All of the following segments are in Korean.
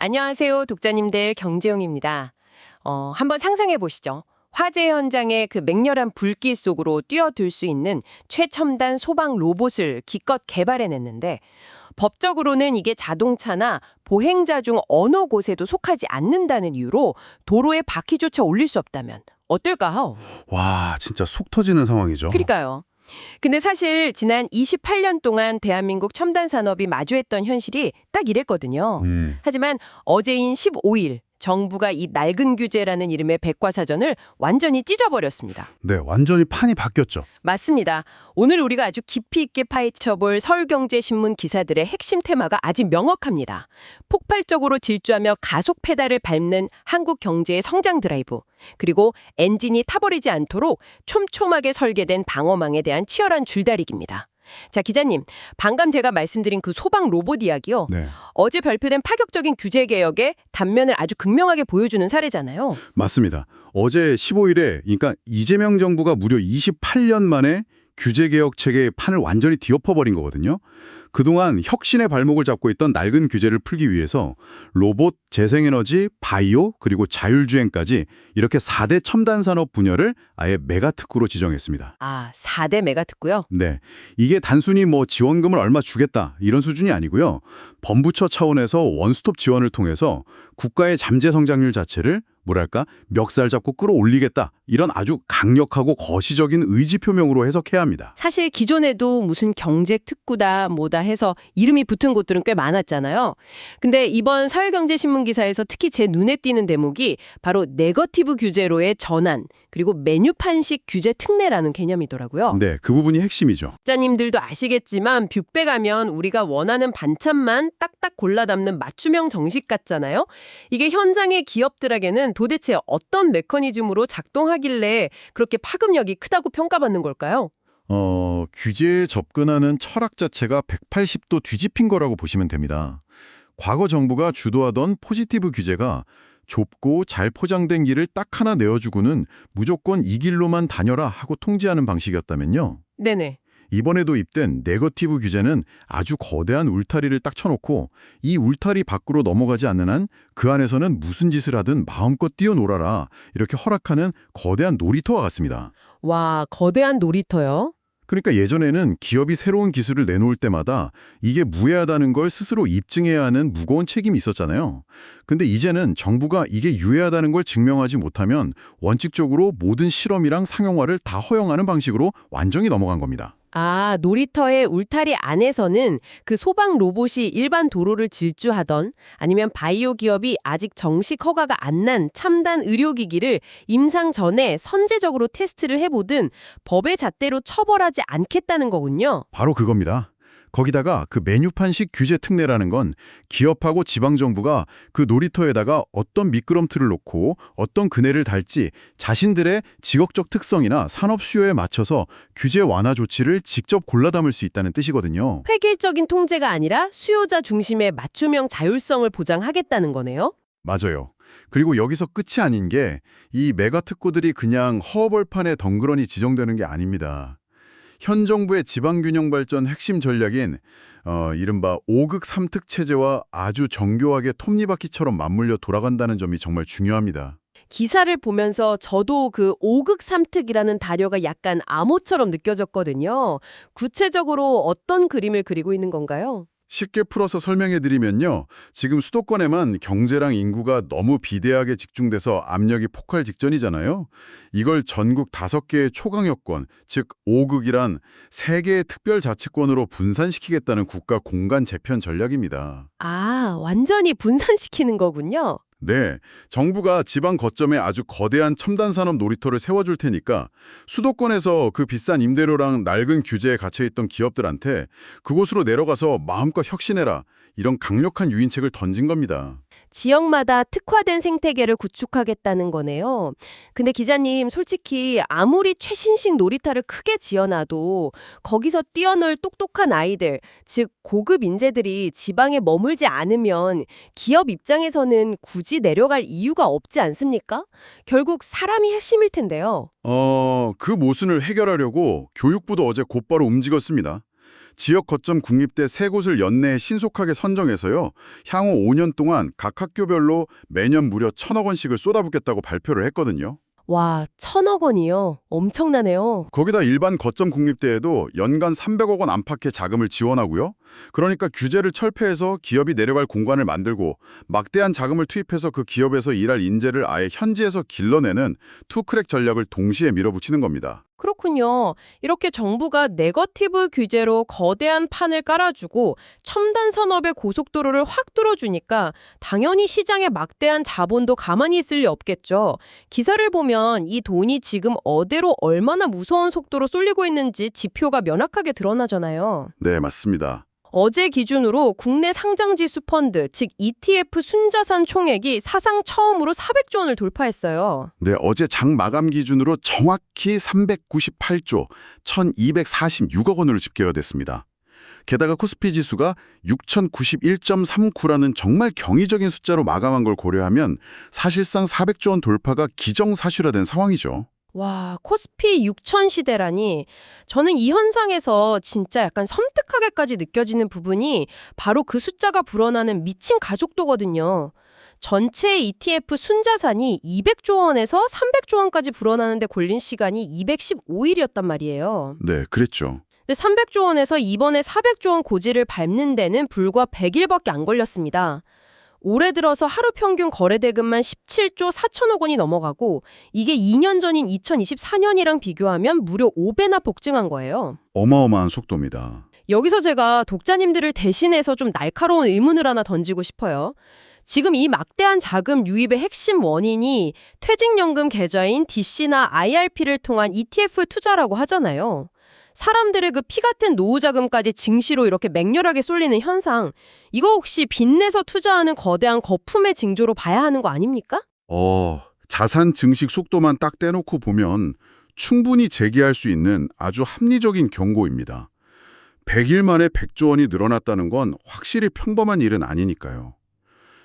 안녕하세요, 독자님들 경제용입니다. 한번 상상해 보시죠. 화재 현장의 그 맹렬한 불길 속으로 뛰어들 수 있는 최첨단 소방 로봇을 기껏 개발해냈는데 법적으로는 이게 자동차나 보행자 중 어느 곳에도 속하지 않는다는 이유로 도로에 바퀴조차 올릴 수 없다면 어떨까요? 와, 진짜 속 터지는 상황이죠. 그러니까요. 근데 사실 지난 28년 동안 대한민국 첨단 산업이 마주했던 현실이 딱 이랬거든요. 하지만 어제인 15일 정부가 이 낡은 규제라는 이름의 백과사전을 완전히 찢어버렸습니다. 네, 완전히 판이 바뀌었죠. 맞습니다. 오늘 우리가 아주 깊이 있게 파헤쳐볼 서울경제신문 기사들의 핵심 테마가 아주 명확합니다. 폭발적으로 질주하며 가속 페달을 밟는 한국 경제의 성장 드라이브, 그리고 엔진이 타버리지 않도록 촘촘하게 설계된 방어망에 대한 치열한 줄다리기입니다. 자, 기자님, 방금 제가 말씀드린 그 소방 로봇 이야기요. 네, 어제 발표된 파격적인 규제 개혁의 단면을 아주 극명하게 보여주는 사례잖아요. 맞습니다. 어제 15일에, 그러니까 이재명 정부가 무려 28년 만에 규제개혁 체계의 판을 완전히 뒤엎어버린 거거든요. 그동안 혁신의 발목을 잡고 있던 낡은 규제를 풀기 위해서 로봇, 재생에너지, 바이오, 그리고 자율주행까지 이렇게 4대 첨단 산업 분야를 아예 메가특구로 지정했습니다. 아, 4대 메가특구요? 네, 이게 단순히 뭐 지원금을 얼마 주겠다 이런 수준이 아니고요. 범부처 차원에서 원스톱 지원을 통해서 국가의 잠재 성장률 자체를 뭐랄까 멱살 잡고 끌어올리겠다 이런 아주 강력하고 거시적인 의지 표명으로 해석해야 합니다. 사실 기존에도 무슨 경제특구다 뭐다 해서 이름이 붙은 곳들은 꽤 많았잖아요. 근데 이번 서울경제신문 기사에서 특히 제 눈에 띄는 대목이 바로 네거티브 규제로의 전환, 그리고 메뉴판식 규제 특례라는 개념이더라고요. 네, 그 부분이 핵심이죠. 독자님들도 아시겠지만 뷔페 가면 우리가 원하는 반찬만 딱딱 골라 담는 맞춤형 정식 같잖아요. 이게 현장의 기업들에게는 도대체 어떤 메커니즘으로 작동하길래 그렇게 파급력이 크다고 평가받는 걸까요? 규제에 접근하는 철학 자체가 180도 뒤집힌 거라고 보시면 됩니다. 과거 정부가 주도하던 포지티브 규제가 좁고 잘 포장된 길을 딱 하나 내어주고는 무조건 이 길로만 다녀라 하고 통제하는 방식이었다면요. 네네. 이번에도 입된 네거티브 규제는 아주 거대한 울타리를 딱 쳐놓고 이 울타리 밖으로 넘어가지 않는 한 그 안에서는 무슨 짓을 하든 마음껏 뛰어놀아라 이렇게 허락하는 거대한 놀이터와 같습니다. 와, 거대한 놀이터요? 그러니까 예전에는 기업이 새로운 기술을 내놓을 때마다 이게 무해하다는 걸 스스로 입증해야 하는 무거운 책임이 있었잖아요. 근데 이제는 정부가 이게 유해하다는 걸 증명하지 못하면 원칙적으로 모든 실험이랑 상용화를 다 허용하는 방식으로 완전히 넘어간 겁니다. 아, 놀이터의 울타리 안에서는 그 소방 로봇이 일반 도로를 질주하던 아니면 바이오 기업이 아직 정식 허가가 안 난 첨단 의료기기를 임상 전에 선제적으로 테스트를 해보든 법의 잣대로 처벌하지 않겠다는 거군요. 바로 그겁니다. 거기다가 그 메뉴판식 규제 특례라는 건 기업하고 지방정부가 그 놀이터에다가 어떤 미끄럼틀을 놓고 어떤 그네를 달지 자신들의 지역적 특성이나 산업 수요에 맞춰서 규제 완화 조치를 직접 골라 담을 수 있다는 뜻이거든요. 획일적인 통제가 아니라 수요자 중심의 맞춤형 자율성을 보장하겠다는 거네요. 맞아요. 그리고 여기서 끝이 아닌 게 이 메가 특구들이 그냥 허벌판에 덩그러니 지정되는 게 아닙니다. 현 정부의 지방균형 발전 핵심 전략인 이른바 5극 3특 체제와 아주 정교하게 톱니바퀴처럼 맞물려 돌아간다는 점이 정말 중요합니다. 기사를 보면서 저도 그 5극 3특이라는 다료가 약간 암호처럼 느껴졌거든요. 구체적으로 어떤 그림을 그리고 있는 건가요? 쉽게 풀어서 설명해드리면요. 지금 수도권에만 경제랑 인구가 너무 비대하게 집중돼서 압력이 폭발 직전이잖아요. 이걸 전국 5개의 초강력권, 즉 5극이란 3개의 특별자치권으로 분산시키겠다는 국가 공간 재편 전략입니다. 아, 완전히 분산시키는 거군요. 네, 정부가 지방 거점에 아주 거대한 첨단 산업 놀이터를 세워줄 테니까 수도권에서 그 비싼 임대료랑 낡은 규제에 갇혀있던 기업들한테 그곳으로 내려가서 마음껏 혁신해라 이런 강력한 유인책을 던진 겁니다. 지역마다 특화된 생태계를 구축하겠다는 거네요. 근데 기자님, 솔직히 아무리 최신식 놀이터를 크게 지어놔도 거기서 뛰어놀 똑똑한 아이들, 즉 고급 인재들이 지방에 머물지 않으면 기업 입장에서는 굳이 내려갈 이유가 없지 않습니까? 결국 사람이 핵심일 텐데요. 그 모순을 해결하려고 교육부도 어제 곧바로 움직였습니다. 지역 거점 국립대 3곳을 연내에 신속하게 선정해서요. 향후 5년 동안 각 학교별로 매년 무려 1,000억 원씩을 쏟아붓겠다고 발표를 했거든요. 와, 1,000억 원이요. 엄청나네요. 거기다 일반 거점 국립대에도 연간 300억 원 안팎의 자금을 지원하고요. 그러니까 규제를 철폐해서 기업이 내려갈 공간을 만들고 막대한 자금을 투입해서 그 기업에서 일할 인재를 아예 현지에서 길러내는 투크랙 전략을 동시에 밀어붙이는 겁니다. 그렇군요. 이렇게 정부가 네거티브 규제로 거대한 판을 깔아주고 첨단 산업의 고속도로를 확 뚫어주니까 당연히 시장에 막대한 자본도 가만히 있을 리 없겠죠. 기사를 보면 이 돈이 지금 어디로 얼마나 무서운 속도로 쏠리고 있는지 지표가 명확하게 드러나잖아요. 네, 맞습니다. 어제 기준으로 국내 상장지수 펀드, 즉 ETF 순자산 총액이 사상 처음으로 400조 원을 돌파했어요. 네, 어제 장 마감 기준으로 정확히 398조 1,246억 원으로 집계가 됐습니다. 게다가 코스피 지수가 6,091.39라는 정말 경이적인 숫자로 마감한 걸 고려하면 사실상 400조 원 돌파가 기정사실화된 상황이죠. 와, 코스피 6천 시대라니. 저는 이 현상에서 진짜 약간 섬뜩하게까지 느껴지는 부분이 바로 그 숫자가 불어나는 미친 가족도거든요. 전체 ETF 순자산이 200조 원에서 300조 원까지 불어나는데 걸린 시간이 215일이었단 말이에요. 네, 그랬죠. 근데 300조 원에서 이번에 400조 원 고지를 밟는 데는 불과 100일밖에 안 걸렸습니다. 올해 들어서 하루 평균 거래 대금만 17조 4천억 원이 넘어가고 이게 2년 전인 2024년이랑 비교하면 무려 5배나 폭증한 거예요. 어마어마한 속도입니다. 여기서 제가 독자님들을 대신해서 좀 날카로운 의문을 하나 던지고 싶어요. 지금 이 막대한 자금 유입의 핵심 원인이 퇴직연금 계좌인 DC나 IRP를 통한 ETF 투자라고 하잖아요. 사람들의 그 피 같은 노후 자금까지 증시로 이렇게 맹렬하게 쏠리는 현상, 이거 혹시 빚내서 투자하는 거대한 거품의 징조로 봐야 하는 거 아닙니까? 자산 증식 속도만 딱 떼놓고 보면 충분히 제기할 수 있는 아주 합리적인 경고입니다. 100일 만에 100조 원이 늘어났다는 건 확실히 평범한 일은 아니니까요.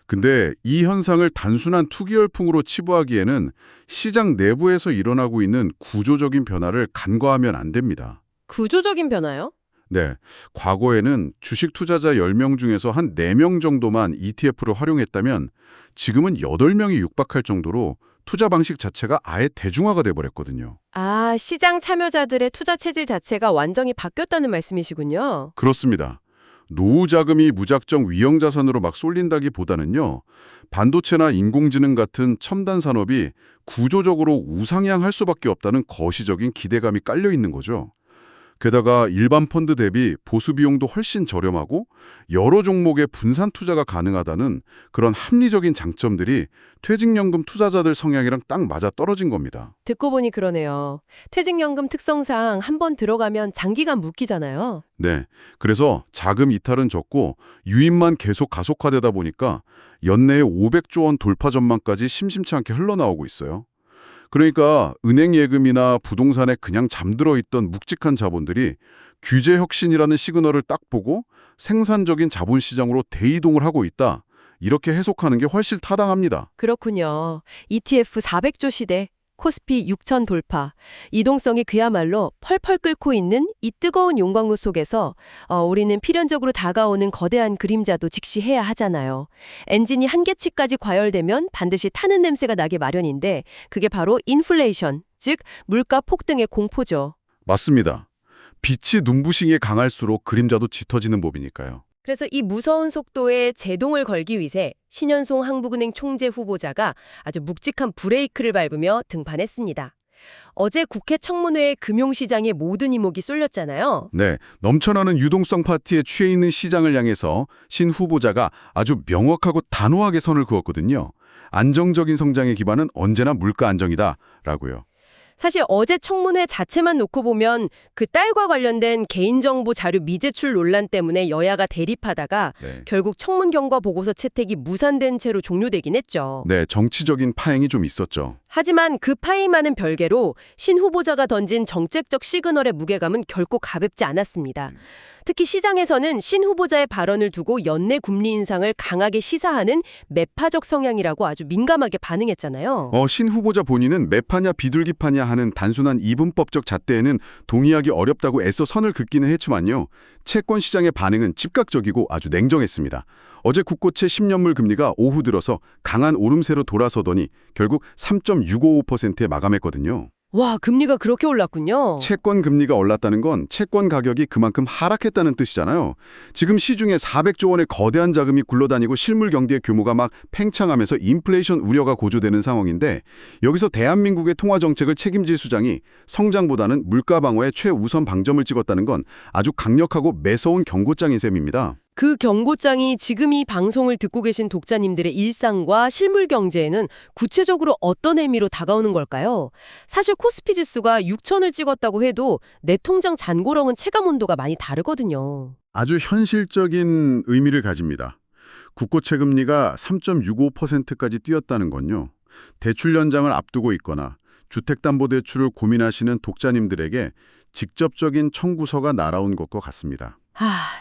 근데 이 현상을 단순한 투기 열풍으로 치부하기에는 시장 내부에서 일어나고 있는 구조적인 변화를 간과하면 안 됩니다. 구조적인 변화요? 네, 과거에는 주식 투자자 10명 중에서 한 4명 정도만 ETF를 활용했다면 지금은 8명이 육박할 정도로 투자 방식 자체가 아예 대중화가 돼버렸거든요. 아, 시장 참여자들의 투자 체질 자체가 완전히 바뀌었다는 말씀이시군요. 그렇습니다. 노후 자금이 무작정 위험 자산으로 막 쏠린다기보다는요. 반도체나 인공지능 같은 첨단 산업이 구조적으로 우상향할 수밖에 없다는 거시적인 기대감이 깔려 있는 거죠. 게다가 일반 펀드 대비 보수 비용도 훨씬 저렴하고 여러 종목의 분산 투자가 가능하다는 그런 합리적인 장점들이 퇴직연금 투자자들 성향이랑 딱 맞아 떨어진 겁니다. 듣고 보니 그러네요. 퇴직연금 특성상 한번 들어가면 장기간 묶이잖아요. 네, 그래서 자금 이탈은 적고 유입만 계속 가속화되다 보니까 연내에 500조 원 돌파 전망까지 심심치 않게 흘러나오고 있어요. 그러니까 은행 예금이나 부동산에 그냥 잠들어 있던 묵직한 자본들이 규제 혁신이라는 시그널을 딱 보고 생산적인 자본시장으로 대이동을 하고 있다. 이렇게 해석하는 게 훨씬 타당합니다. 그렇군요. ETF 400조 시대, 코스피 6천 돌파, 이동성이 그야말로 펄펄 끓고 있는 이 뜨거운 용광로 속에서 우리는 필연적으로 다가오는 거대한 그림자도 직시해야 하잖아요. 엔진이 한계치까지 과열되면 반드시 타는 냄새가 나게 마련인데 그게 바로 인플레이션, 즉 물가 폭등의 공포죠. 맞습니다. 빛이 눈부시게 강할수록 그림자도 짙어지는 법이니까요. 그래서 이 무서운 속도에 제동을 걸기 위해 신현송 한국은행 총재 후보자가 아주 묵직한 브레이크를 밟으며 등판했습니다. 어제 국회 청문회에 금융시장의 모든 이목이 쏠렸잖아요. 네, 넘쳐나는 유동성 파티에 취해 있는 시장을 향해서 신 후보자가 아주 명확하고 단호하게 선을 그었거든요. 안정적인 성장의 기반은 언제나 물가 안정이다라고요. 사실 어제 청문회 자체만 놓고 보면 그 딸과 관련된 개인정보 자료 미제출 논란 때문에 여야가 대립하다가 네. 결국 청문 경과 보고서 채택이 무산된 채로 종료되긴 했죠. 네, 정치적인 파행이 좀 있었죠. 하지만 그 파이만은 별개로 신 후보자가 던진 정책적 시그널의 무게감은 결코 가볍지 않았습니다. 특히 시장에서는 신 후보자의 발언을 두고 연내 금리 인상을 강하게 시사하는 매파적 성향이라고 아주 민감하게 반응했잖아요. 신 후보자 본인은 매파냐 비둘기파냐 하는 단순한 이분법적 잣대에는 동의하기 어렵다고 애써 선을 긋기는 했지만요. 채권 시장의 반응은 즉각적이고 아주 냉정했습니다. 어제 국고채 10년물 금리가 오후 들어서 강한 오름세로 돌아서더니 결국 3.655%에 마감했거든요. 와, 금리가 그렇게 올랐군요. 채권 금리가 올랐다는 건 채권 가격이 그만큼 하락했다는 뜻이잖아요. 지금 시중에 400조 원의 거대한 자금이 굴러다니고 실물 경제의 규모가 막 팽창하면서 인플레이션 우려가 고조되는 상황인데 여기서 대한민국의 통화 정책을 책임질 수장이 성장보다는 물가 방어에 최우선 방점을 찍었다는 건 아주 강력하고 매서운 경고장인 셈입니다. 그 경고장이 지금 이 방송을 듣고 계신 독자님들의 일상과 실물 경제에는 구체적으로 어떤 의미로 다가오는 걸까요? 사실 코스피 지수가 6천을 찍었다고 해도 내 통장 잔고랑은 체감 온도가 많이 다르거든요. 아주 현실적인 의미를 가집니다. 국고채 금리가 3.65%까지 뛰었다는 건요. 대출 연장을 앞두고 있거나 주택담보대출을 고민하시는 독자님들에게 직접적인 청구서가 날아온 것과 같습니다.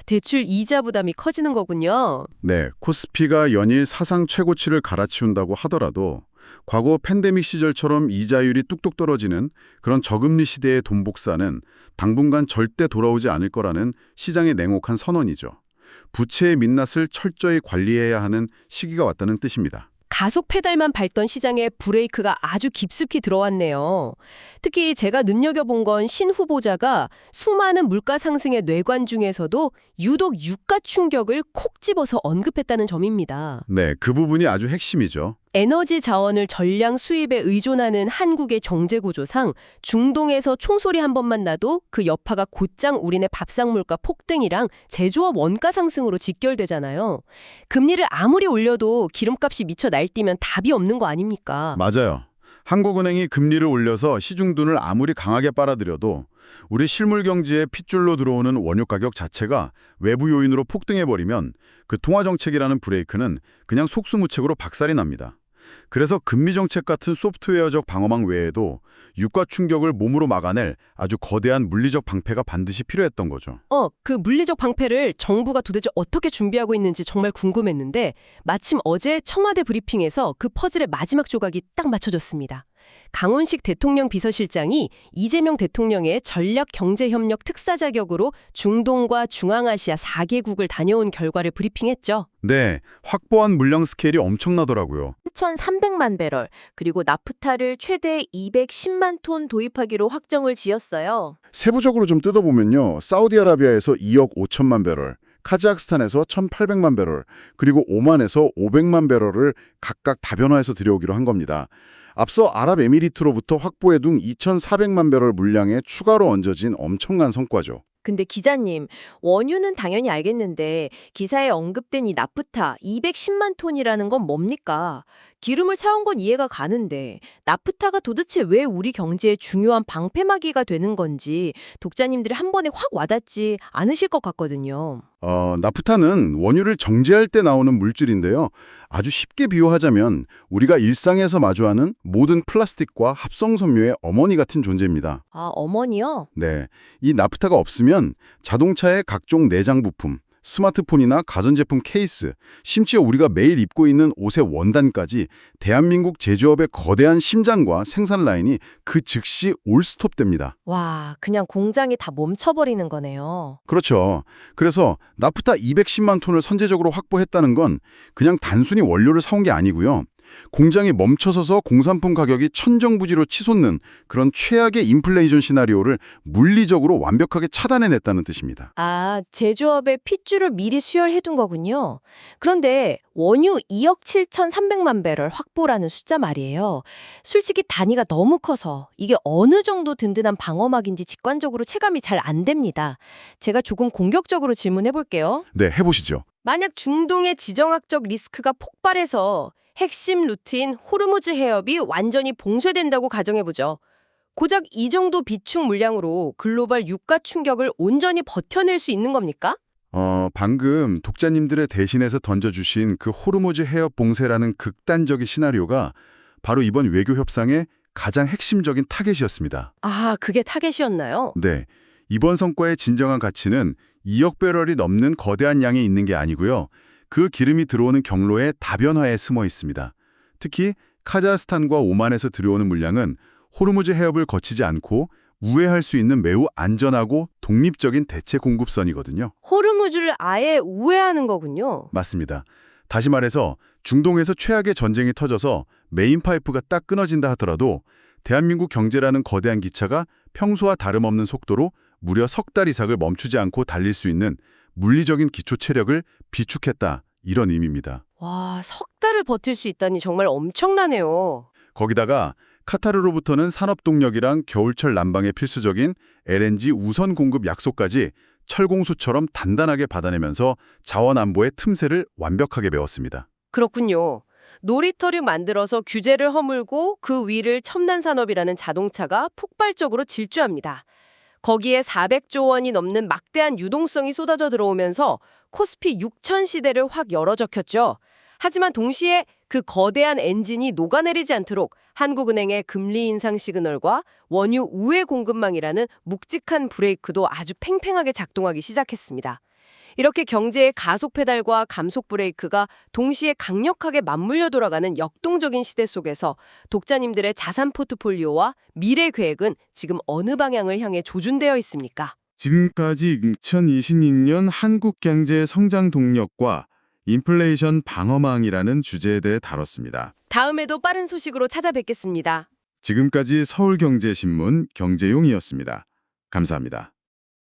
대출 이자 부담이 커지는 거군요. 네, 코스피가 연일 사상 최고치를 갈아치운다고 하더라도 과거 팬데믹 시절처럼 이자율이 뚝뚝 떨어지는 그런 저금리 시대의 돈 복사는 당분간 절대 돌아오지 않을 거라는 시장의 냉혹한 선언이죠. 부채의 민낯을 철저히 관리해야 하는 시기가 왔다는 뜻입니다. 가속 페달만 밟던 시장에 브레이크가 아주 깊숙이 들어왔네요. 특히 제가 눈여겨본 건 신 후보자가 수많은 물가 상승의 뇌관 중에서도 유독 유가 충격을 콕 집어서 언급했다는 점입니다. 네, 그 부분이 아주 핵심이죠. 에너지 자원을 전량 수입에 의존하는 한국의 경제구조상 중동에서 총소리 한 번만 나도 그 여파가 곧장 우리네 밥상 물가 폭등이랑 제조업 원가 상승으로 직결되잖아요. 금리를 아무리 올려도 기름값이 미쳐 날뛰면 답이 없는 거 아닙니까? 맞아요. 한국은행이 금리를 올려서 시중돈을 아무리 강하게 빨아들여도 우리 실물 경제에 핏줄로 들어오는 원유 가격 자체가 외부 요인으로 폭등해버리면 그 통화정책이라는 브레이크는 그냥 속수무책으로 박살이 납니다. 그래서 금리정책 같은 소프트웨어적 방어막 외에도 유가 충격을 몸으로 막아낼 아주 거대한 물리적 방패가 반드시 필요했던 거죠. 그 물리적 방패를 정부가 도대체 어떻게 준비하고 있는지 정말 궁금했는데 마침 어제 청와대 브리핑에서 그 퍼즐의 마지막 조각이 딱 맞춰졌습니다. 강원식 대통령 비서실장이 이재명 대통령의 전략경제협력 특사 자격으로 중동과 중앙아시아 4개국을 다녀온 결과를 브리핑했죠. 네, 확보한 물량 스케일이 엄청나더라고요. 1,300만 배럴, 그리고 나프타를 최대 210만 톤 도입하기로 확정을 지었어요. 세부적으로 좀 뜯어보면요. 사우디아라비아에서 2억 5천만 배럴, 카자흐스탄에서 1,800만 배럴, 그리고 오만에서 500만 배럴을 각각 다변화해서 들여오기로 한 겁니다. 앞서 아랍에미리트로부터 확보해둔 2,400만 배럴 물량에 추가로 얹어진 엄청난 성과죠. 근데 기자님, 원유는 당연히 알겠는데 기사에 언급된 이 나프타 210만 톤이라는 건 뭡니까? 기름을 사온 건 이해가 가는데 나프타가 도대체 왜 우리 경제에 중요한 방패막이가 되는 건지 독자님들이 한 번에 확 와닿지 않으실 것 같거든요. 나프타는 원유를 정제할 때 나오는 물질인데요. 아주 쉽게 비유하자면 우리가 일상에서 마주하는 모든 플라스틱과 합성섬유의 어머니 같은 존재입니다. 아, 어머니요? 네, 이 나프타가 없으면 자동차의 각종 내장 부품, 스마트폰이나 가전제품 케이스, 심지어 우리가 매일 입고 있는 옷의 원단까지 대한민국 제조업의 거대한 심장과 생산 라인이 그 즉시 올스톱됩니다. 와, 그냥 공장이 다 멈춰버리는 거네요. 그렇죠. 그래서 나프타 210만 톤을 선제적으로 확보했다는 건 그냥 단순히 원료를 사온 게 아니고요. 공장이 멈춰서서 공산품 가격이 천정부지로 치솟는 그런 최악의 인플레이션 시나리오를 물리적으로 완벽하게 차단해냈다는 뜻입니다. 아, 제조업의 핏줄을 미리 수혈해둔 거군요. 그런데 원유 2억 7,300만 배럴 확보라는 숫자 말이에요. 솔직히 단위가 너무 커서 이게 어느 정도 든든한 방어막인지 직관적으로 체감이 잘 안 됩니다. 제가 조금 공격적으로 질문해 볼게요. 네, 해보시죠. 만약 중동의 지정학적 리스크가 폭발해서 핵심 루트인 호르무즈 해협이 완전히 봉쇄된다고 가정해보죠. 고작 이 정도 비축 물량으로 글로벌 유가 충격을 온전히 버텨낼 수 있는 겁니까? 방금 독자님들의 대신해서 던져주신 그 호르무즈 해협 봉쇄라는 극단적인 시나리오가 바로 이번 외교 협상의 가장 핵심적인 타겟이었습니다. 아, 그게 타겟이었나요? 네, 이번 성과의 진정한 가치는 2억 배럴이 넘는 거대한 양이 있는 게 아니고요. 그 기름이 들어오는 경로의 다변화에 숨어 있습니다. 특히 카자흐스탄과 오만에서 들어오는 물량은 호르무즈 해협을 거치지 않고 우회할 수 있는 매우 안전하고 독립적인 대체 공급선이거든요. 호르무즈를 아예 우회하는 거군요. 맞습니다. 다시 말해서 중동에서 최악의 전쟁이 터져서 메인 파이프가 딱 끊어진다 하더라도 대한민국 경제라는 거대한 기차가 평소와 다름없는 속도로 무려 석 달 이상을 멈추지 않고 달릴 수 있는 물리적인 기초 체력을 비축했다. 이런 의미입니다. 와, 석 달을 버틸 수 있다니 정말 엄청나네요. 거기다가 카타르로부터는 산업동력이랑 겨울철 난방에 필수적인 LNG 우선 공급 약속까지 철공수처럼 단단하게 받아내면서 자원 안보의 틈새를 완벽하게 메웠습니다. 그렇군요. 놀이터를 만들어서 규제를 허물고 그 위를 첨단산업이라는 자동차가 폭발적으로 질주합니다. 거기에 400조 원이 넘는 막대한 유동성이 쏟아져 들어오면서 코스피 6000 시대를 확 열어젖혔죠. 하지만 동시에 그 거대한 엔진이 녹아내리지 않도록 한국은행의 금리 인상 시그널과 원유 우회 공급망이라는 묵직한 브레이크도 아주 팽팽하게 작동하기 시작했습니다. 이렇게 경제의 가속 페달과 감속 브레이크가 동시에 강력하게 맞물려 돌아가는 역동적인 시대 속에서 독자님들의 자산 포트폴리오와 미래 계획은 지금 어느 방향을 향해 조준되어 있습니까? 지금까지 2026년 한국 경제의 성장 동력과 인플레이션 방어망이라는 주제에 대해 다뤘습니다. 다음에도 빠른 소식으로 찾아뵙겠습니다. 지금까지 서울경제신문 경제용이었습니다. 감사합니다.